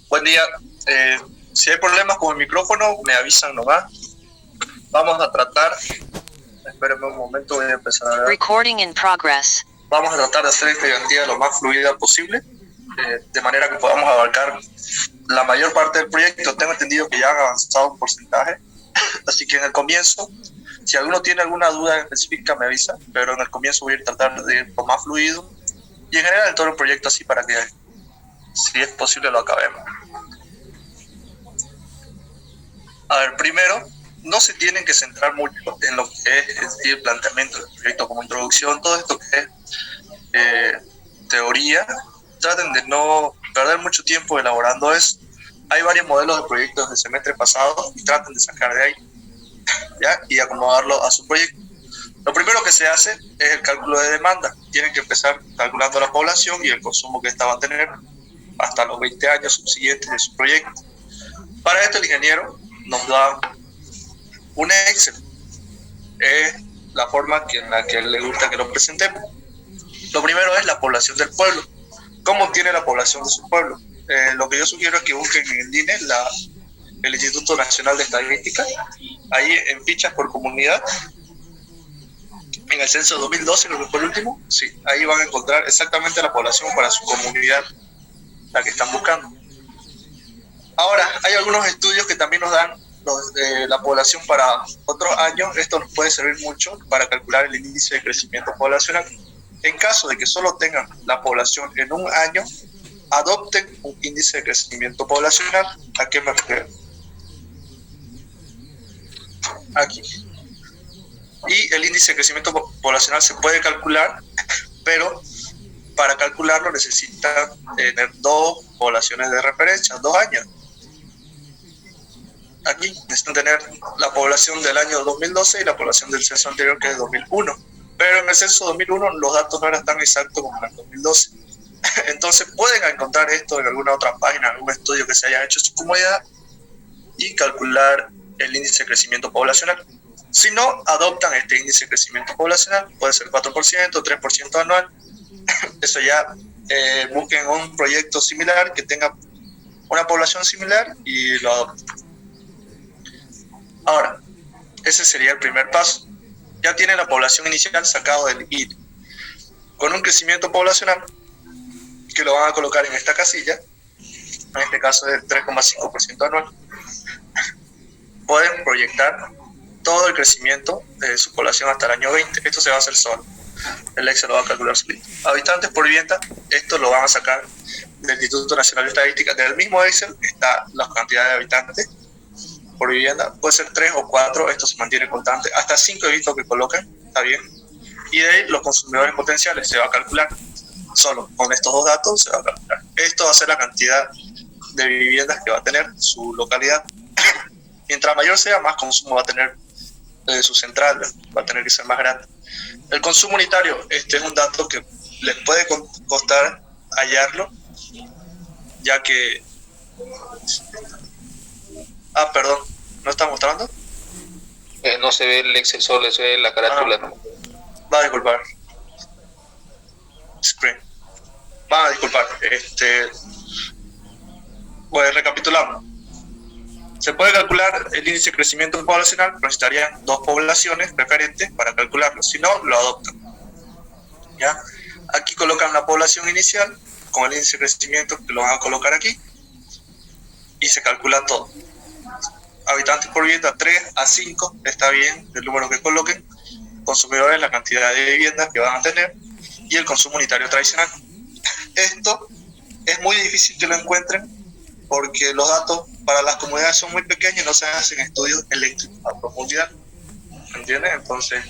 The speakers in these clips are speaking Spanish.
Buen día. Si hay problemas con el micrófono, me avisan nomás. Vamos a tratar. Espérenme un momento, voy a empezar a ver. Recording in progress. Vamos a tratar de hacer esta identidad lo más fluida posible, de manera que podamos abarcar la mayor parte del proyecto. Tengo entendido que ya han avanzado un porcentaje, así que en el comienzo, si alguno tiene alguna duda específica, me avisa, pero en el comienzo voy a tratar de ir lo más fluido y en general en todo el proyecto así para que, si es posible, lo acabemos. A ver, primero, no se tienen que centrar mucho en lo que es el planteamiento del proyecto como introducción, todo esto que es teoría. Traten de no perder mucho tiempo elaborando eso. Hay varios modelos de proyectos del semestre pasado y traten de sacar de ahí, ¿ya? Y acomodarlo a su proyecto. Lo primero que se hace es el cálculo de demanda. Tienen que empezar calculando la población y el consumo que esta va a tener hasta los 20 años subsiguientes de su proyecto. Para esto el ingeniero nos da un Excel. Es la forma en la que le gusta que lo presentemos. Lo primero es la población del pueblo. ¿Cómo tiene la población de su pueblo? Lo que yo sugiero es que busquen en el INE, el Instituto Nacional de Estadística, ahí en fichas por comunidad, en el censo 2012, creo que fue el último, sí, ahí van a encontrar exactamente la población para su comunidad, la que están buscando. Ahora, hay algunos estudios que también nos dan la población para otros años. Esto nos puede servir mucho para calcular el índice de crecimiento poblacional. En caso de que solo tengan la población en un año, adopten un índice de crecimiento poblacional. ¿A qué me refiero? Aquí. Y el índice de crecimiento poblacional se puede calcular, pero para calcularlo necesitan tener dos poblaciones de referencia, 2 años. Aquí necesitan tener la población del año 2012 y la población del censo anterior, que es 2001. Pero en el censo 2001 los datos no eran tan exactos como en el 2012. Entonces pueden encontrar esto en alguna otra página, algún estudio que se haya hecho en su comunidad y calcular el índice de crecimiento poblacional. Si no adoptan este índice de crecimiento poblacional, puede ser 4%, 3% anual. Eso ya busquen un proyecto similar que tenga una población similar y lo adopten. Ahora, ese sería el primer paso. Ya tienen la población inicial sacado del INE. Con un crecimiento poblacional, que lo van a colocar en esta casilla, en este caso es del 3,5% anual, pueden proyectar todo el crecimiento de su población hasta el año 20. Esto se va a hacer solo. El Excel lo va a calcular solito. Habitantes por vivienda, esto lo van a sacar del Instituto Nacional de Estadística. Del mismo Excel está la cantidad de habitantes por vivienda. Puede ser 3 o 4, esto se mantiene constante. Hasta 5 he visto que coloquen, está bien. Y de ahí los consumidores potenciales se va a calcular. Solo con estos dos datos se va a calcular. Esto va a ser la cantidad de viviendas que va a tener su localidad. Mientras mayor sea, más consumo va a tener su central, va a tener que ser más grande. El consumo unitario, este es un dato que les puede costar hallarlo, ya que... perdón, ¿no está mostrando? No se ve el Excel, solo se ve la carátula. Va a disculpar. Screen. Va a disculpar. Pues recapitulamos. Se puede calcular el índice de crecimiento poblacional, pero necesitarían 2 poblaciones referentes para calcularlo. Si no, lo adoptan. ¿Ya? Aquí colocan la población inicial con el índice de crecimiento que lo van a colocar aquí y se calcula todo. Habitantes por vivienda 3 a 5, está bien el número que coloquen. Consumidores, la cantidad de viviendas que van a tener y el consumo unitario tradicional. Esto es muy difícil que lo encuentren porque los datos para las comunidades son muy pequeños y no se hacen estudios eléctricos a profundidad. ¿Entiendes? Entonces,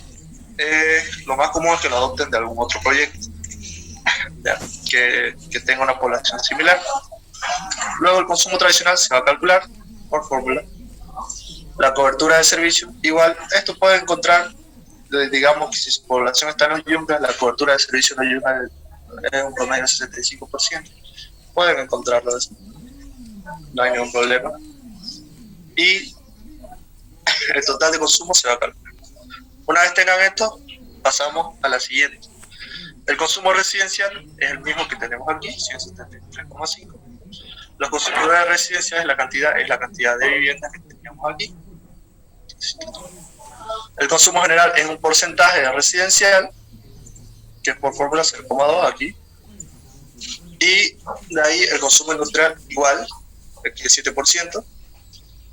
lo más común es que lo adopten de algún otro proyecto, ¿ya? Que tenga una población similar. Luego el consumo tradicional se va a calcular por fórmula. La cobertura de servicio, igual, esto puede encontrar, digamos que si su población está en los yungas, la cobertura de servicio en los yungas es un promedio del 65%. Pueden encontrarlo eso. No hay ningún problema. Y el total de consumo se va a calcular. Una vez tengan esto, pasamos a la siguiente. El consumo residencial es el mismo que tenemos aquí, 173,5. Los consumidores residenciales es la cantidad de viviendas que teníamos aquí. El consumo general es un porcentaje de residencial, que es por fórmula 0,2 aquí. Y de ahí el consumo industrial igual, aquí es 7%.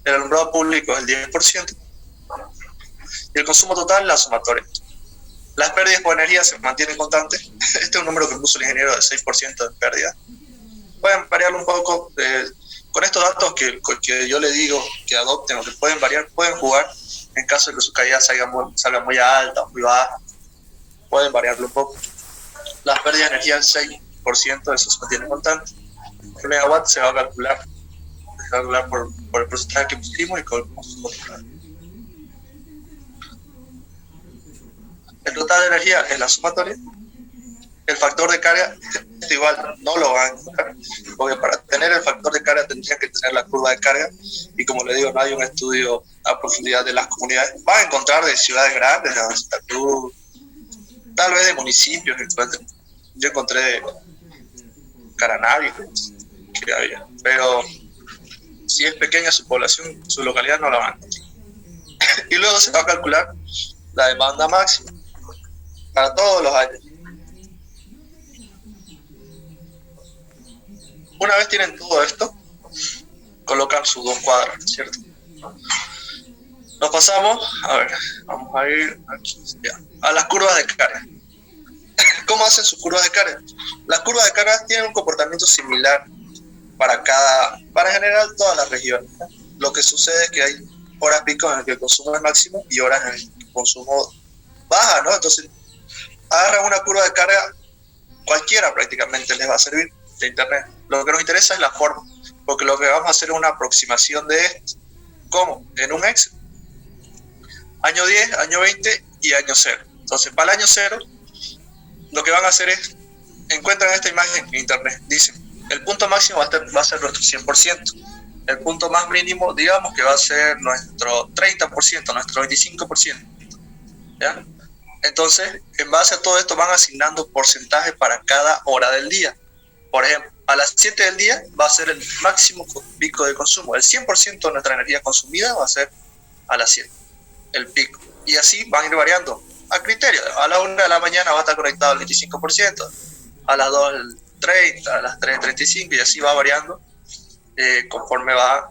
El alumbrado público es el 10%. Y el consumo total, la sumatoria. Las pérdidas por energía se mantienen constantes. Este es un número que puso el ingeniero de 6% de pérdida. Pueden variar un poco. Con estos datos que yo le digo que adopten o que pueden variar, pueden jugar en caso de que su caída salga muy alta o muy baja. Pueden variarlo un poco. Las pérdidas de energía, el 6%, eso se mantiene constante. El megawatt se va a calcular por el porcentaje que pusimos y con el consumo total. El total de energía es la sumatoria. El factor de carga, esto igual no lo van a encontrar, porque para tener el factor de carga tendrían que tener la curva de carga, y como le digo, no hay un estudio a profundidad de las comunidades. Van a encontrar de ciudades grandes, de Santa Cruz, tal vez de municipios. Yo encontré de Caranavi, que había, pero si es pequeña su población, su localidad no la van a encontrar. Y luego se va a calcular la demanda máxima para todos los años. Una vez tienen todo esto, colocan sus dos cuadros, ¿cierto? Nos pasamos, vamos a ir aquí, ya, a las curvas de carga. ¿Cómo hacen sus curvas de carga? Las curvas de carga tienen un comportamiento similar para en general todas las regiones, ¿no? Lo que sucede es que hay horas pico en las que el consumo es máximo y horas en las que el consumo baja, ¿no? Entonces, agarran una curva de carga, cualquiera prácticamente les va a servir, de internet. Lo que nos interesa es la forma, porque lo que vamos a hacer es una aproximación de esto. ¿Cómo? En un Excel. Año 10, año 20 y año 0. Entonces, para el año 0, lo que van a hacer es, encuentran esta imagen en internet, dicen, el punto máximo va a ser nuestro 100%. El punto más mínimo, digamos que va a ser nuestro 30%, nuestro 25%. ¿Ya? Entonces, en base a todo esto van asignando porcentajes para cada hora del día. Por ejemplo, a las 7 del día va a ser el máximo pico de consumo. El 100% de nuestra energía consumida va a ser a las 7, el pico. Y así van a ir variando a criterio. A la 1 de la mañana va a estar conectado el 25%, a las 2 el 30%, a las 3 el 35%, y así va variando conforme va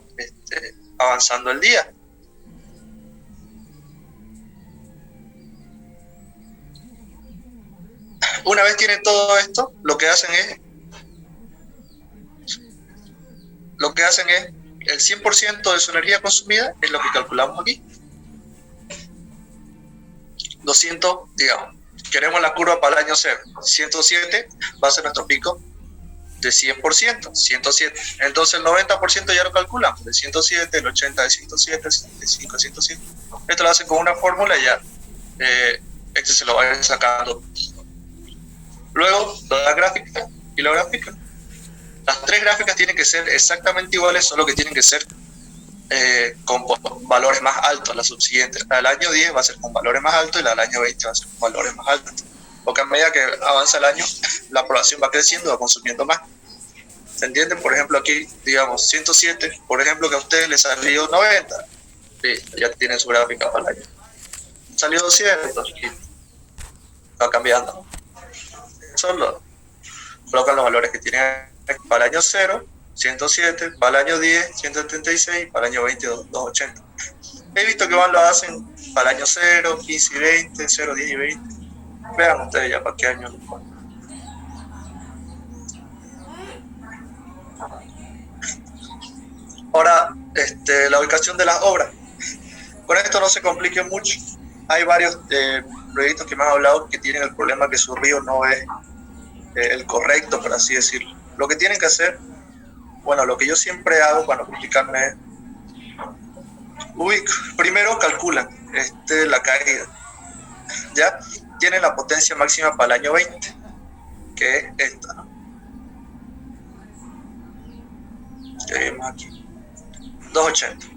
avanzando el día. Una vez tienen todo esto, lo que hacen es el 100% de su energía consumida, es lo que calculamos aquí. 200, digamos, queremos la curva para el año 0. 107 va a ser nuestro pico de 100%, 107. Entonces el 90% ya lo calculamos, de 107, el 80 de 107, el 75 de 107. Esto lo hacen con una fórmula y ya este se lo va a ir sacando. Luego, la gráfica y la gráfica. Las tres gráficas tienen que ser exactamente iguales, solo que tienen que ser con valores más altos, la subsiguiente. La del año 10 va a ser con valores más altos y la del año 20 va a ser con valores más altos. Porque a medida que avanza el año, la población va creciendo, va consumiendo más. ¿Se entiende? Por ejemplo, aquí, digamos, 107, por ejemplo, que a ustedes les salió 90. Sí, ya tienen su gráfica para el año. Salió 200 y va cambiando. Solo colocan los valores que tienen para el año 0, 107, para el año 10, 176, para el año 20, 280. He visto que lo hacen para el año 0, 15 y 20, 0, 10 y 20. Vean ustedes ya para qué año lo ponen. Ahora, la ubicación de las obras. Con esto no se complique mucho. Hay varios proyectos que me han hablado que tienen el problema que su río no es el correcto, por así decirlo. Lo que tienen que hacer, bueno, lo que yo siempre hago para complicarme es, primero calculan la caída. Ya tienen la potencia máxima para el año 20, que es esta, ¿no? Que vemos aquí, 280.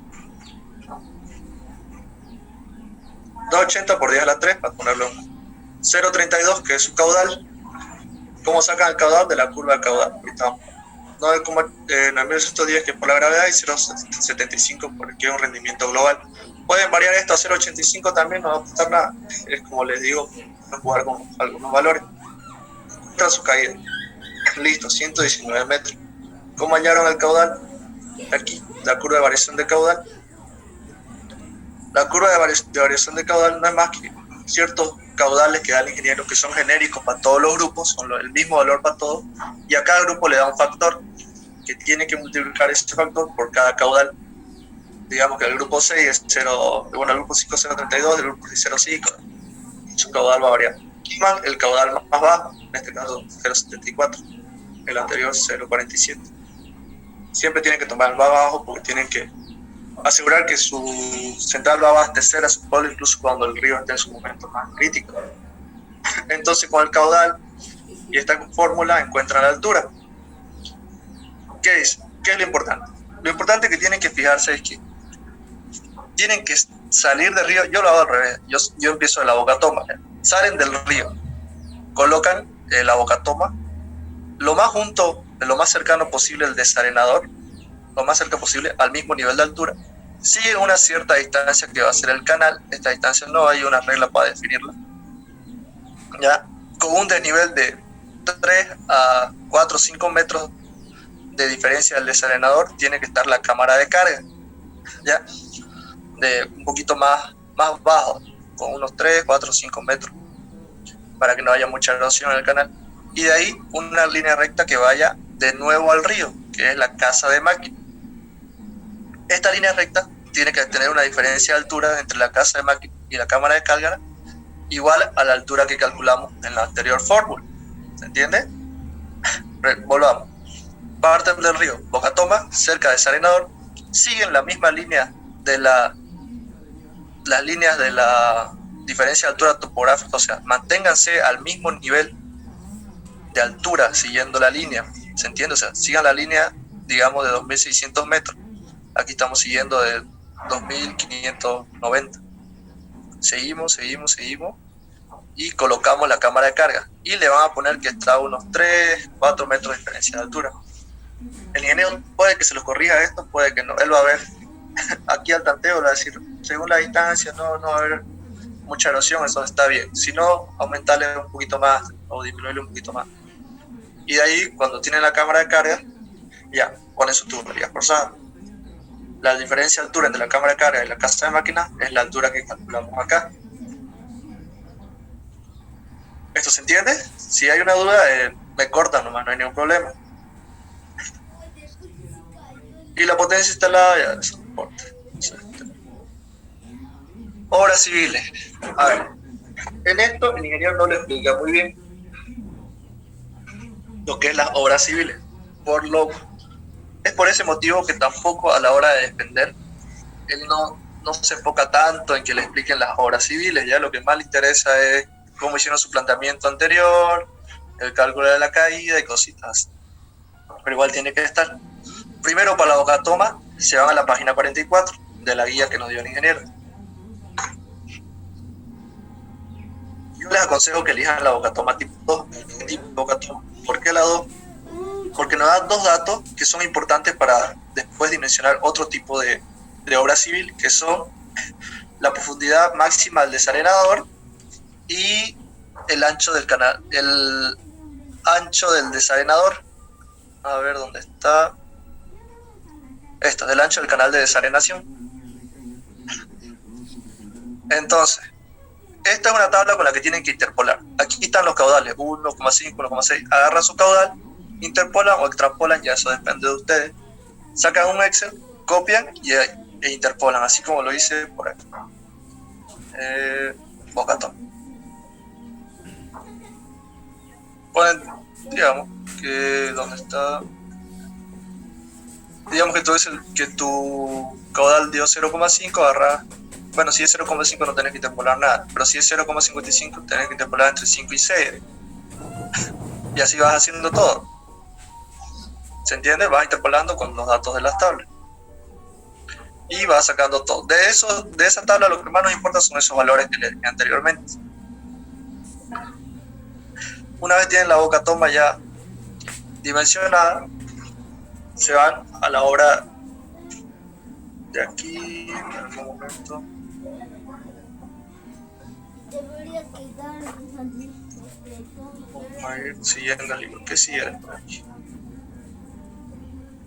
280 por 10 a la 3, para ponerlo en 0,32, que es su caudal, ¿Cómo sacan el caudal? De la curva de caudal. 9,10 que por la gravedad y 0,75 porque es un rendimiento global. Pueden variar esto a 0,85 también, no va a costar nada. Es como les digo, jugar con algunos valores. Encuentran su caída. Listo, 119 metros. ¿Cómo hallaron el caudal? Aquí, la curva de variación de caudal. La curva de variación de caudal no es más que ciertos caudales que da el ingeniero que son genéricos para todos los grupos, son el mismo valor para todos, y a cada grupo le da un factor que tiene que multiplicar ese factor por cada caudal. Digamos que el grupo 6 es 0, bueno, el grupo 5 es 0,32, el grupo 6 0,5, su caudal va a variar. Y más el caudal más bajo, en este caso 0,74, el anterior 0,47. Siempre tienen que tomar el más bajo porque tienen que asegurar que su central va a abastecer a su pueblo incluso cuando el río esté en su momento más crítico. Entonces, con el caudal y esta fórmula encuentran la altura. ¿Qué es? ¿Qué es lo importante? Lo importante que tienen que fijarse es que tienen que salir del río. Yo lo hago al revés. Yo empiezo de la bocatoma. Salen del río, colocan la bocatoma lo más cercano posible al desarenador, lo más cerca posible al mismo nivel de altura. Sigue una cierta distancia que va a ser el canal. Esta distancia no hay una regla para definirla, ¿ya? Con un desnivel de 3 a 4 o 5 metros de diferencia del desarenador tiene que estar la cámara de carga, ¿ya? De un poquito más bajo, con unos 3, 4 o 5 metros, para que no haya mucha erosión en el canal. Y de ahí una línea recta que vaya de nuevo al río, que es la casa de máquina. Esta línea recta tiene que tener una diferencia de altura entre la casa de máquina y la cámara de carga igual a la altura que calculamos en la anterior fórmula. ¿Se entiende? Volvamos. Parten del río Bocatoma, cerca de Desarenador, siguen la misma línea de las líneas de la diferencia de altura topográfica, o sea, manténganse al mismo nivel de altura siguiendo la línea. ¿Se entiende? O sea, sigan la línea, digamos, de 2.600 metros. Aquí estamos siguiendo de 2.590. Seguimos y colocamos la cámara de carga y le van a poner que está a unos 3, 4 metros de diferencia de altura. El ingeniero puede que se los corrija esto, puede que no. Él va a ver aquí al tanteo, le va a decir, según la distancia no va a haber mucha erosión, eso está bien. Si no, aumentarle un poquito más o disminuirle un poquito más. Y de ahí, cuando tiene la cámara de carga, ya pone su tubería forzada. La diferencia de altura entre la cámara de carga y la casa de máquina es la altura que calculamos acá. ¿Esto se entiende? Si hay una duda, me cortan nomás, no hay ningún problema. Y la potencia instalada, ya eso no importa. Obras civiles. A ver, en esto el ingeniero no le explica muy bien lo que es las obras civiles. Es por ese motivo que tampoco a la hora de defender, él no se enfoca tanto en que le expliquen las obras civiles. Ya lo que más le interesa es cómo hicieron su planteamiento anterior, el cálculo de la caída y cositas. Pero igual tiene que estar. Primero, para la bocatoma, se van a la página 44 de la guía que nos dio el ingeniero. Yo les aconsejo que elijan la bocatoma tipo 2. Tipo bocatoma. ¿Por qué la 2? Porque nos da dos datos que son importantes para después dimensionar otro tipo de obra civil, que son la profundidad máxima del desarenador y el ancho del canal, el ancho del desarenador. A ver dónde está. Esto, del ancho del canal de desarenación. Entonces, esta es una tabla con la que tienen que interpolar. Aquí están los caudales, 1,5, 1,6. Agarran su caudal, interpolan o extrapolan, ya eso depende de ustedes. Sacan un Excel, copian e interpolan, así como lo hice por aquí. Bocatoma. Ponen, digamos, que ¿dónde está? Digamos que tu caudal dio 0,5, agarra. Bueno, si es 0,5 no tenés que interpolar nada, pero si es 0,55 tenés que interpolar entre 5 y 6. Y así vas haciendo todo. ¿Se entiende? Vas interpolando con los datos de las tablas. Y vas sacando todo. De esa tabla lo que más nos importa son esos valores que les dije anteriormente. Una vez tienen la boca toma ya dimensionada, se van a la obra de aquí, en algún momento. Vamos a ir siguiendo el libro. ¿Qué sigue por aquí?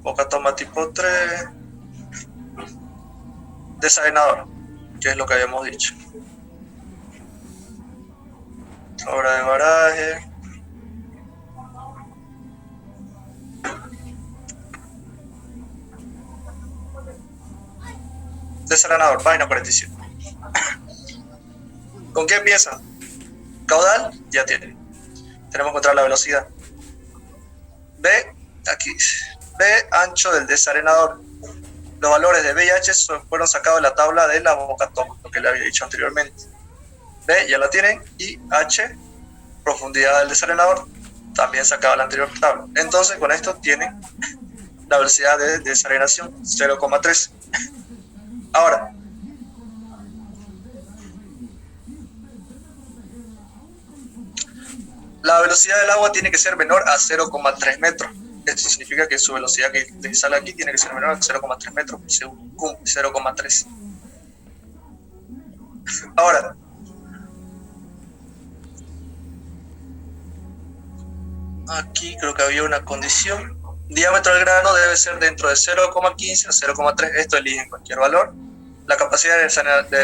Boca toma tipo 3. Desarenador, que es lo que habíamos dicho. Obra de baraje. Desarenador, página 47. ¿Con qué empieza? Caudal, ya tiene. Tenemos que encontrar la velocidad. B, aquí. B, ancho del desarenador. Los valores de B y H fueron sacados de la tabla de la boca toma, lo que le había dicho anteriormente. B, ya la tienen. Y H, profundidad del desarenador, también sacado de la anterior tabla. Entonces, con esto tienen la velocidad de desarenación, 0,3. Ahora, la velocidad del agua tiene que ser menor a 0,3 metros. Esto significa que su velocidad que sale aquí tiene que ser menor a 0,3 metros por segundo, 0,3. Ahora, aquí creo que había una condición. Diámetro del grano debe ser dentro de 0,15 a 0,3. Esto eligen cualquier valor. La capacidad de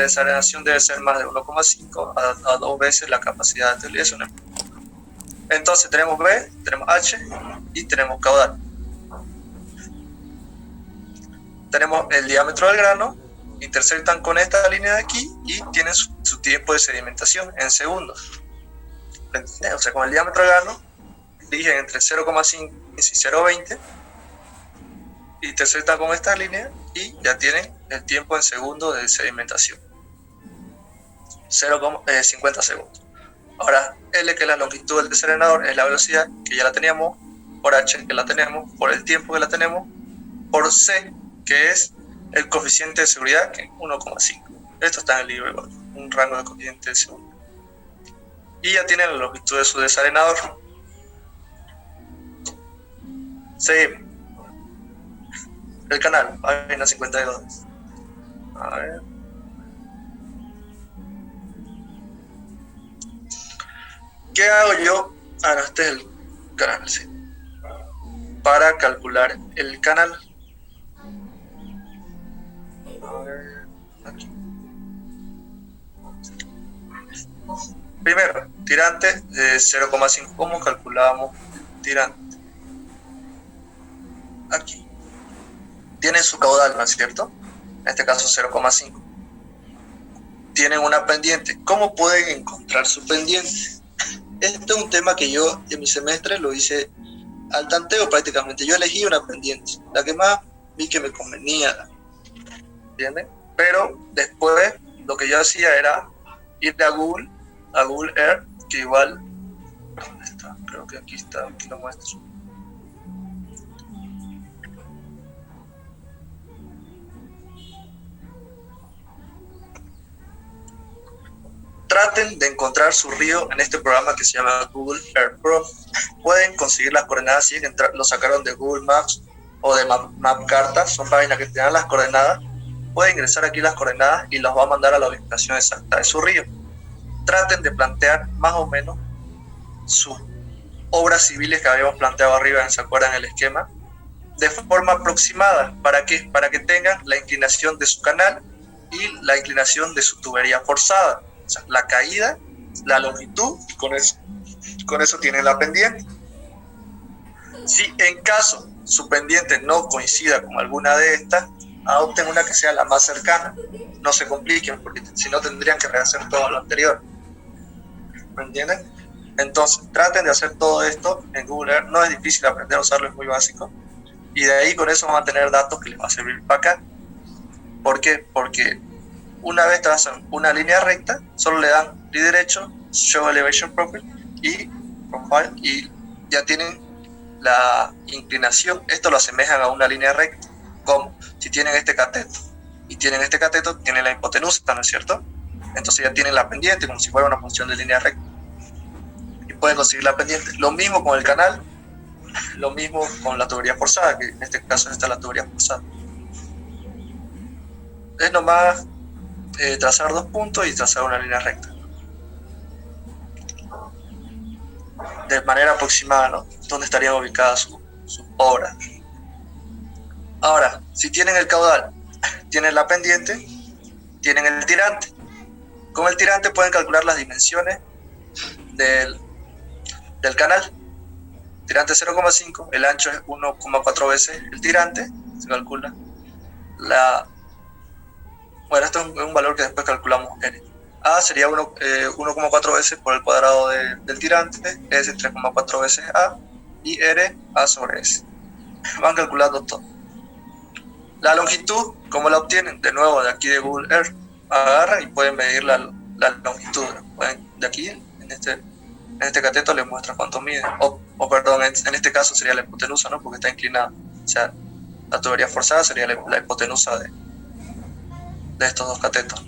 desarenación debe ser más de 1,5 a 2 veces la capacidad de utilización. Entonces tenemos B, tenemos H y tenemos caudal. Tenemos el diámetro del grano, intersectan con esta línea de aquí y tienen su tiempo de sedimentación en segundos. O sea, con el diámetro del grano eligen entre 0,5 y 0,20, intersectan con esta línea y ya tienen el tiempo en segundos de sedimentación. 50 segundos. Ahora, L, que es la longitud del desarenador, es la velocidad, que ya la teníamos, por H, que la tenemos, por el tiempo que la tenemos, por C, que es el coeficiente de seguridad, que es 1,5. Esto está en el libro igual, un rango de coeficiente de seguridad. Y ya tienen la longitud de su desarenador. Seguimos. El canal, página 52. A ver. ¿Qué hago yo? Ah, no, este es el canal, sí. Para calcular el canal. A ver, aquí. Primero, tirante de 0,5. ¿Cómo calculábamos tirante? Aquí. Tienen su caudal, ¿no es cierto? En este caso 0,5. Tienen una pendiente. ¿Cómo pueden encontrar su pendiente? Este es un tema que yo en mi semestre lo hice al tanteo prácticamente. Yo elegí una pendiente, la que más vi que me convenía, ¿entienden? Pero después lo que yo hacía era ir a Google Earth, que igual, ¿dónde está? Creo que aquí está, aquí lo muestro. Traten de encontrar su río en este programa que se llama Google Earth Pro. Pueden conseguir las coordenadas si lo sacaron de Google Maps o de Map Cartas. Son páginas que te dan las coordenadas. Pueden ingresar aquí las coordenadas y los va a mandar a la ubicación exacta de su río. Traten de plantear más o menos sus obras civiles que habíamos planteado arriba, ¿se acuerdan el esquema? De forma aproximada. ¿Para qué? Para que tengan la inclinación de su canal y la inclinación de su tubería forzada. O sea, la caída, la longitud, y con eso tienen la pendiente. Si en caso su pendiente no coincida con alguna de estas, adopten una que sea la más cercana. No se compliquen, porque si no tendrían que rehacer todo lo anterior. ¿Me entienden? Entonces, traten de hacer todo esto en Google Earth. No es difícil aprender a usarlo, es muy básico. Y de ahí con eso van a tener datos que les va a servir para acá. ¿Por qué? Porque una vez trazan una línea recta, solo le dan clic derecho, Show Elevation Profile y Profile, y ya tienen la inclinación. Esto lo asemejan a una línea recta, como si tienen este cateto y tienen este cateto, tienen la hipotenusa, ¿no es cierto? Entonces ya tienen la pendiente como si fuera una función de línea recta. Y pueden conseguir la pendiente. Lo mismo con el canal, lo mismo con la tubería forzada, que en este caso está la tubería forzada. Es nomás trazar 2 puntos y trazar una línea recta. De manera aproximada, ¿no? Donde estarían ubicadas sus obras. Ahora, si tienen el caudal, tienen la pendiente, tienen el tirante. Con el tirante pueden calcular las dimensiones del canal. Tirante 0,5, el ancho es 1,4 veces el tirante, se calcula. Bueno, esto es un valor que después calculamos. A sería 1,4 veces por el cuadrado del tirante, S 3,4 veces A, y R A sobre S. Van calculando todo. La longitud, ¿cómo la obtienen? De nuevo, de aquí de Google Earth, agarran y pueden medir la longitud. De aquí, en este cateto les muestra cuánto mide. Perdón, en este caso sería la hipotenusa, ¿no? Porque está inclinada. O sea, la tubería forzada sería la hipotenusa de estos dos catetos.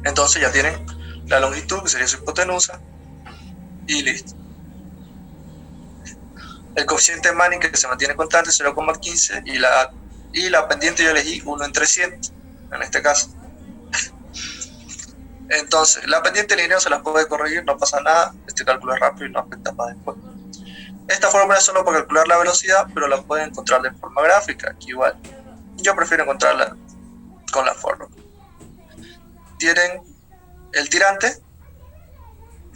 Entonces ya tienen la longitud, que sería su hipotenusa, y listo. El coeficiente Manning, que se mantiene constante, 0,15, y la pendiente yo elegí 1 en 300, en este caso. Entonces, la pendiente lineal se las puede corregir, no pasa nada, este cálculo es rápido y no afecta para después. Esta fórmula es solo para calcular la velocidad, pero la pueden encontrar de forma gráfica, aquí igual. Yo prefiero encontrarla con la fórmula. Tienen el tirante,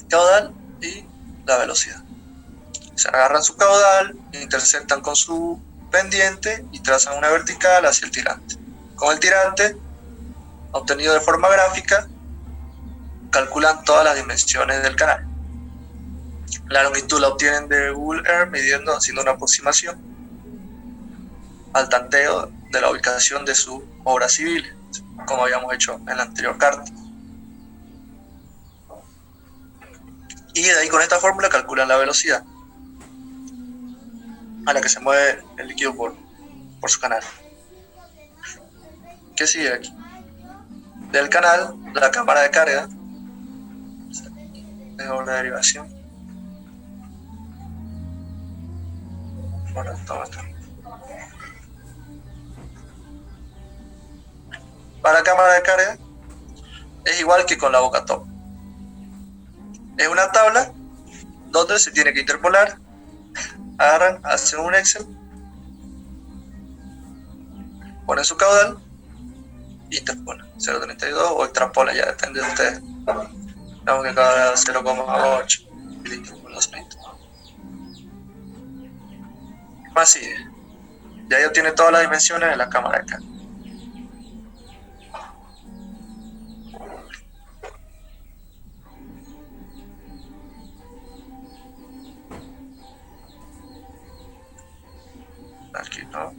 caudal y la velocidad. Se agarran su caudal, interceptan con su pendiente y trazan una vertical hacia el tirante. Con el tirante, obtenido de forma gráfica, calculan todas las dimensiones del canal. La longitud la obtienen de Google Earth haciendo una aproximación al tanteo de la ubicación de sus obras civiles, como habíamos hecho en la anterior carta. Y de ahí con esta fórmula calculan la velocidad a la que se mueve el líquido por su canal. ¿Qué sigue aquí? Del canal, la cámara de carga, es obra de derivación. Ahora toma acá. Para cámara de carga es igual que con la boca top. Es una tabla donde se tiene que interpolar. Agarran, hacen un Excel, ponen su caudal, interpolan 0,32 o extrapolan, ya depende de ustedes. Tengo que caudal 0,8 y le interpolan los 20. Más sigue. Ya obtiene todas las dimensiones de la cámara de carga. Aquí no.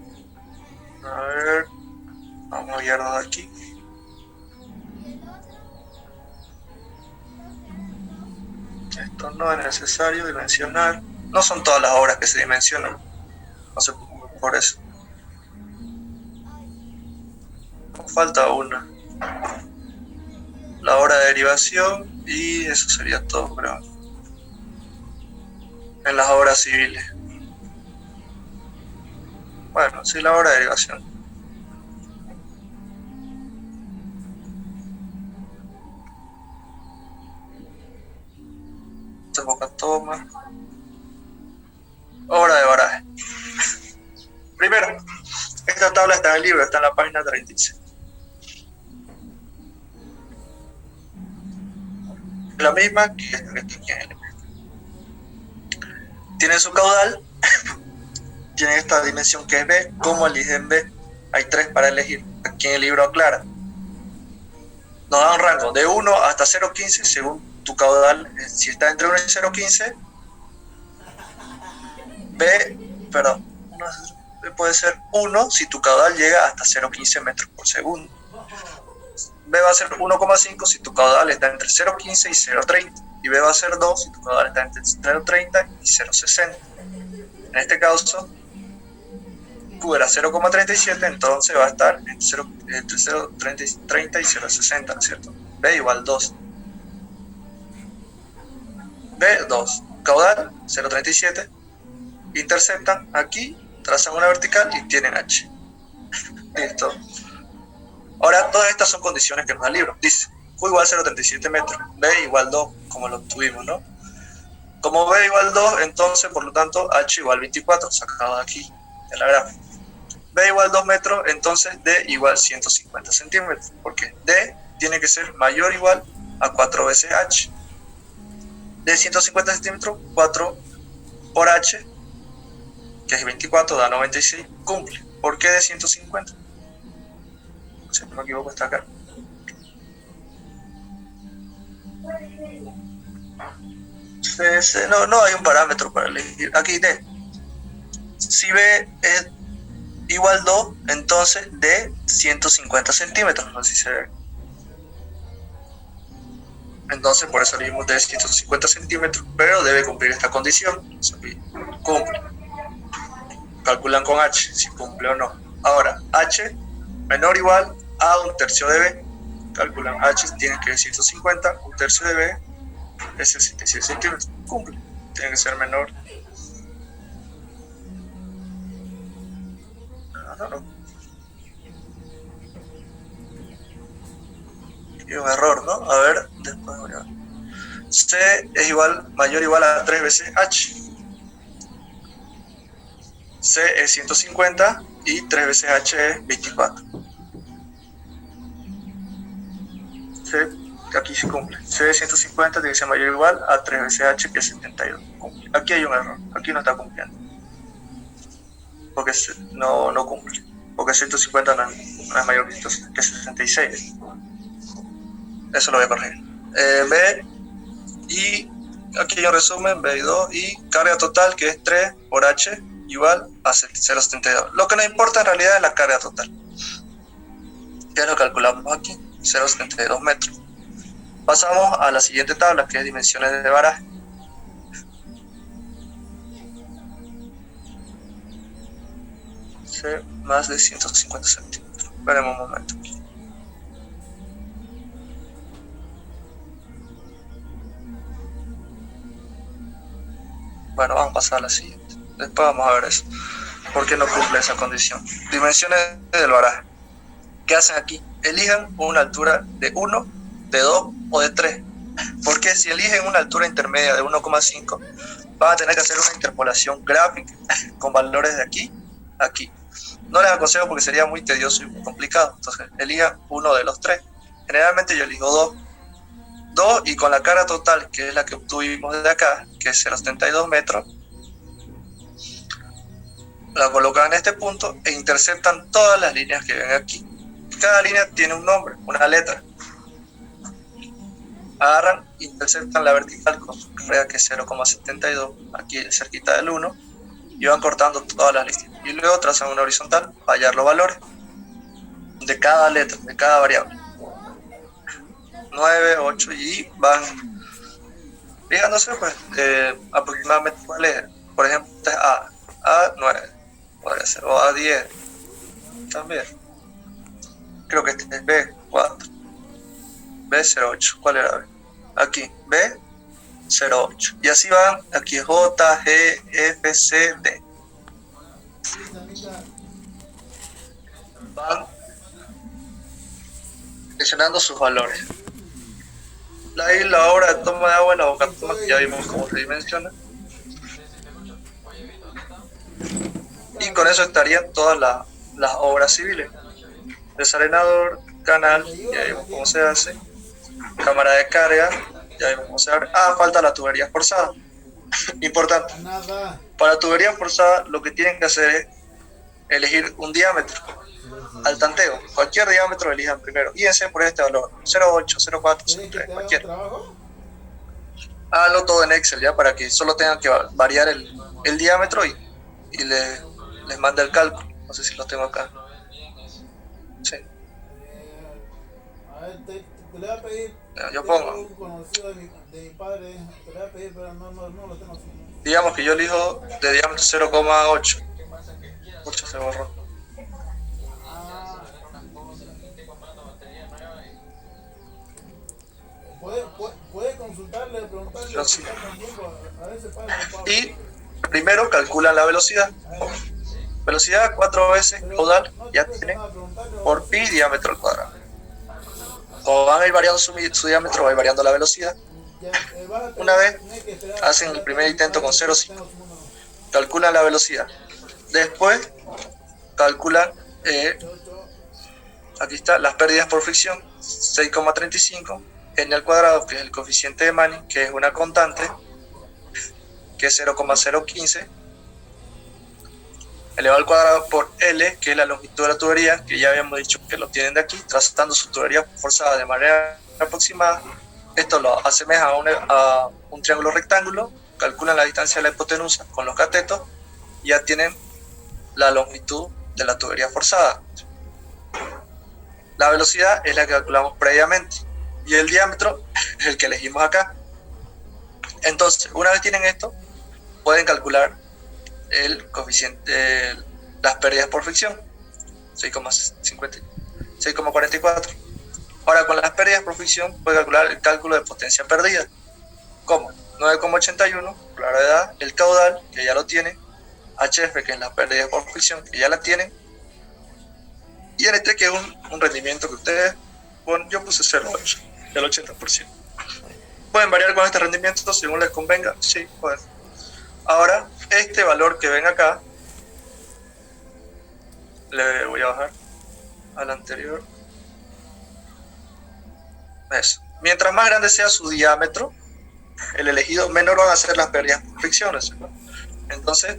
A ver, vamos a guiarnos de aquí. Esto no es necesario dimensionar. No son todas las obras que se dimensionan. No se preocupen por eso. Nos falta una. La hora de derivación y eso sería todo, creo. En las obras civiles. Bueno, sí, la hora de derivación. Esta boca toma. Hora de baraje. Primero, esta tabla está en el libro, está en la página 36. La misma que esta que está aquí en el libro. Tiene su caudal. Tienen esta dimensión que es B. ¿Cómo eligen B? Hay 3 para elegir. Aquí en el libro aclara. Nos da un rango de 1 hasta 0,15 según tu caudal. Si está entre 1 y 0,15, B puede ser 1 si tu caudal llega hasta 0,15 metros por segundo. B va a ser 1,5 si tu caudal está entre 0,15 y 0,30. Y B va a ser 2 si tu caudal está entre 0,30 y 0,60. En este caso, Q era 0,37, entonces va a estar entre 0,30 y 0,60, ¿no es cierto? B igual 2. B, 2. Caudal, 0,37. Interceptan aquí, trazan una vertical y tienen H. Listo. Ahora, todas estas son condiciones que nos da el libro. Dice, Q igual 0,37 metros, B igual 2, como lo tuvimos, ¿no? Como B igual 2, entonces, por lo tanto, H igual 24, sacado de aquí, de la gráfica. B igual 2 metros, entonces D igual 150 centímetros, porque D tiene que ser mayor o igual a 4 veces H. De 150 centímetros, 4 por H, que es 24, da 96, cumple. ¿Por qué de 150? Si no me equivoco, está acá. No hay un parámetro para elegir. Aquí D. Si B es igual 2, entonces D 150 centímetros. No sé si se ve. Entonces, por eso elegimos D 150 centímetros, pero debe cumplir esta condición. Cumple. Calculan con H, si cumple o no. Ahora, H menor o igual a un tercio de B. Calculan H, tiene que ser 150, un tercio de B es 66 centímetros. Cumple. Tiene que ser menor. No. Y un error, ¿no? A ver, después voy a ver. C es igual, mayor o igual a 3 veces H. C es 150 y 3 veces H es 24. C, aquí se cumple. C de 150 tiene que ser mayor o igual a 3 veces H, que es 72. Cumple. Aquí hay un error. Aquí no está cumpliendo. Porque no cumple. Porque 150 no es mayor que 66. Eso lo voy a corregir. B y aquí hay un resumen, B y 2 y carga total, que es 3 por H igual a 0,72. Lo que nos importa en realidad es la carga total. Ya lo calculamos aquí, 0,72 metros. Pasamos a la siguiente tabla, que es dimensiones de baraje. C más de 150 centímetros. Veremos un momento aquí. Bueno, vamos a pasar a la siguiente. Después vamos a ver eso. ¿Por qué no cumple esa condición? Dimensiones del baraje. ¿Qué hacen aquí? Elijan una altura de 1, de 2 o de 3. Porque si eligen una altura intermedia de 1,5, van a tener que hacer una interpolación gráfica con valores de aquí a aquí. No les aconsejo porque sería muy tedioso y muy complicado. Entonces, elijan uno de los 3. Generalmente yo elijo 2. 2 y con la carga total, que es la que obtuvimos de acá, que es 0,72 metros, la colocan en este punto e interceptan todas las líneas que ven aquí. Cada línea tiene un nombre, una letra. Agarran, interceptan la vertical con su carga, que es 0,72, aquí cerquita del 1, y van cortando todas las líneas. Y luego trazan una horizontal para hallar los valores de cada letra, de cada variable. 9, 8 y van fijándose pues aproximadamente cuál es. Por ejemplo, este es A9 podría ser, o A10 también. Creo que este es B4, B08, ¿cuál era B? Aquí, B08, y así van, aquí es J, G, F, C, D. Van seleccionando sus valores. La obra de toma de agua en la boca toma, que ya vimos cómo se dimensiona. Y con eso estarían todas las obras civiles. Desarenador, canal, ya vimos cómo se hace. Cámara de carga, ya vimos cómo se abre. Falta la tubería forzada. Importante. Para tubería forzada lo que tienen que hacer es elegir un diámetro al tanteo. Cualquier diámetro elijan primero. Guíense por este valor. 0,8, 0,4, 0,3, cualquiera. Háganlo todo en Excel ya para que solo tengan que variar el diámetro y les manda el cálculo. No sé si lo tengo acá. Sí. Te le voy a pedir. Yo pongo. Un conocido de mi padre. Te le voy a pedir, pero no lo tengo así. Digamos que yo elijo de diámetro 0,8. Mucho se borró. Ah, puede consultarle, preguntarle, Yo sí. a ver si para Pablo. Y primero calculan la velocidad. Velocidad 4 veces caudal, ya tienen, por pi diámetro al cuadrado. Como van a ir variando su diámetro, va a ir variando la velocidad. Una vez hacen el primer intento con 0,5, calculan la velocidad. Después calculan, aquí está, las pérdidas por fricción, 6,35, n al cuadrado, que es el coeficiente de Manning, que es una constante, que es 0,015, elevado al cuadrado por L, que es la longitud de la tubería, que ya habíamos dicho que lo tienen de aquí, trazando su tubería forzada de manera aproximada. Esto lo asemeja a un triángulo rectángulo, calculan la distancia de la hipotenusa con los catetos, y ya tienen la longitud de la tubería forzada. La velocidad es la que calculamos previamente, y el diámetro es el que elegimos acá. Entonces, una vez tienen esto, pueden calcular el coeficiente, las pérdidas por fricción, 6,44. Ahora, con las pérdidas por fricción puede calcular el cálculo de potencia perdida, como 9,81 por la gravedad, el caudal, que ya lo tienen, HF, que es las pérdidas por fricción, que ya la tienen, y NT, que es un rendimiento que ustedes, bueno, yo puse 0,8, del 80%. ¿Pueden variar con este rendimiento según les convenga? Sí, pueden. Ahora, este valor que ven acá, le voy a bajar al anterior. Eso. Mientras más grande sea su diámetro, el elegido, menor van a ser las pérdidas por fricciones, ¿no? Entonces,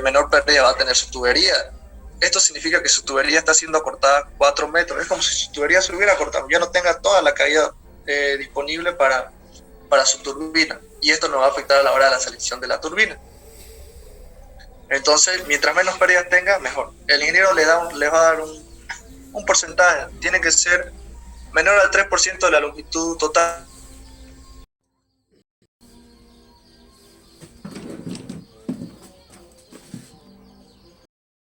menor pérdida va a tener su tubería. Esto significa que su tubería está siendo acortada 4 metros. Es como si su tubería se hubiera cortado, ya no tenga toda la caída disponible para su turbina. Y esto nos va a afectar a la hora de la selección de la turbina. Entonces, mientras menos pérdidas tenga, mejor. El ingeniero les va a dar un porcentaje. Tiene que ser menor al 3% de la longitud total